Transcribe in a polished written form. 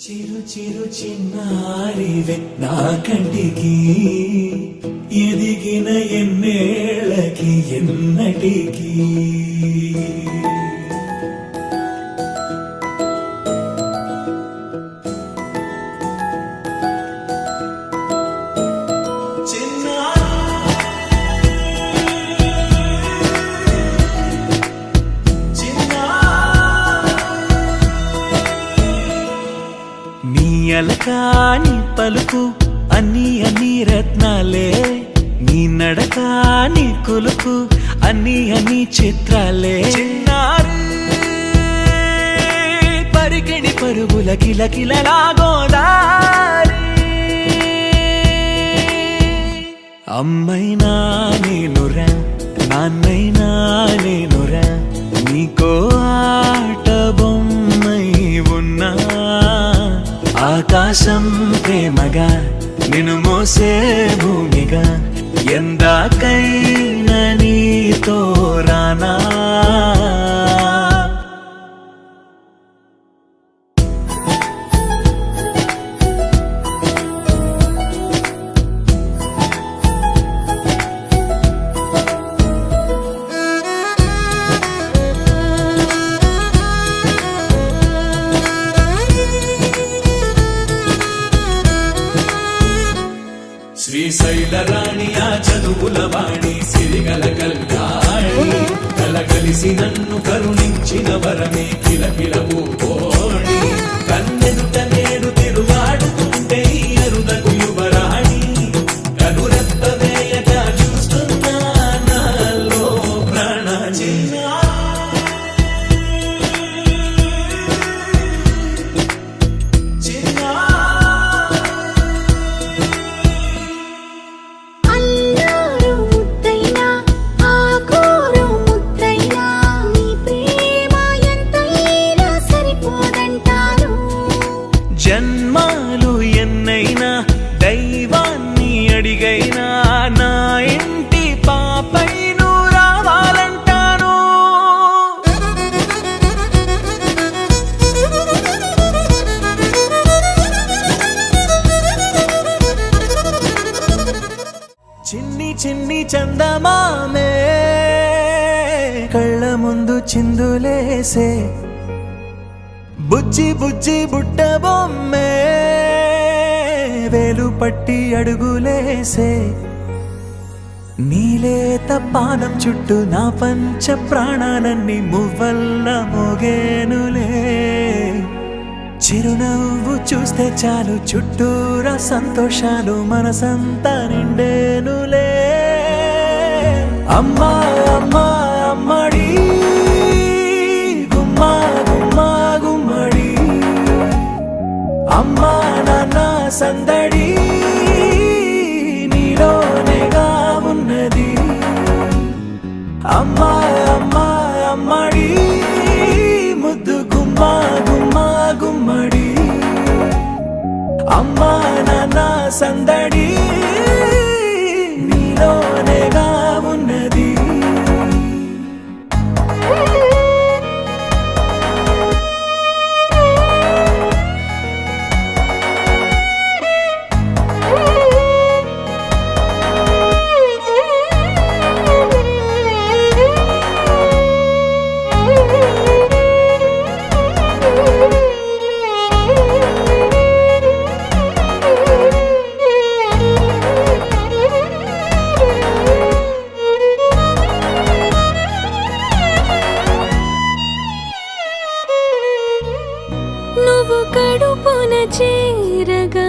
చిరు చిరు చిన్నారివే నా కంటికి ఎదిగిన ఎన్నేళ్ళకి ఎన్నటికి అలకాని పలుకు అన్ని అన్ని రత్నాలే నీ నడక నీ కులుకు అన్ని అన్ని చిత్రాలే చిన్నారు పరికిణి పరుగుల కిలకిలలా గోదారి అమ్మైనా నేనురా నాన్నైనా నేనురా నీకో ఆట బొమ్మై ఉన్నా ఆకాశం ప్రేమగా నిన్ను మోసే భూమిగా ఎందాకైనా నీతో రానా శ్రీశైల రాణి ఆ చదువుల వాణి సిరిగల కళ్యాణి కలగలిసి నన్ను కరుణించిన వరమే కిలకిలవు కోణి కన్నెదుట నేడు తిరుగాడుతుంటే అరుదకు యువరాణి కనురెప్ప వేయక చూస్తున్నా నాలో ప్రాణ జన్మాలు ఎన్నైనా దైవాన్ని అడిగైనా నా ఇంటి పాపై నువ్వు రావాలంటాను చిన్ని చిన్ని చందమామే కళ్ళ ముందు చిందులేసే బుజ్జి బుజ్జి బుట్ట బొమ్మే వేలు పట్టి అడుగులేసే నీలేత పానం చుట్టూ నా పంచ ప్రాణాలన్నీ మువ్వల్ల మోగేనులే చిరునవ్వు చూస్తే చాలు చుట్టూరా సంతోషాలు మనసంతా నిండేనులే అమ్మా అమ్మా అమ్మడి గుమ్మా గుమ్మా గుమ్మడి అమ్మా నాన్న సందడి నీలోనేగా ఉన్నది అమ్మా అమ్మా అమ్మడి ముద్దు గుమ్మా గుమ్మా గుమ్మడి అమ్మా నాన్న సందడి నీలోనేగా ఉన్నది నువ్వు కడుపున చేరగా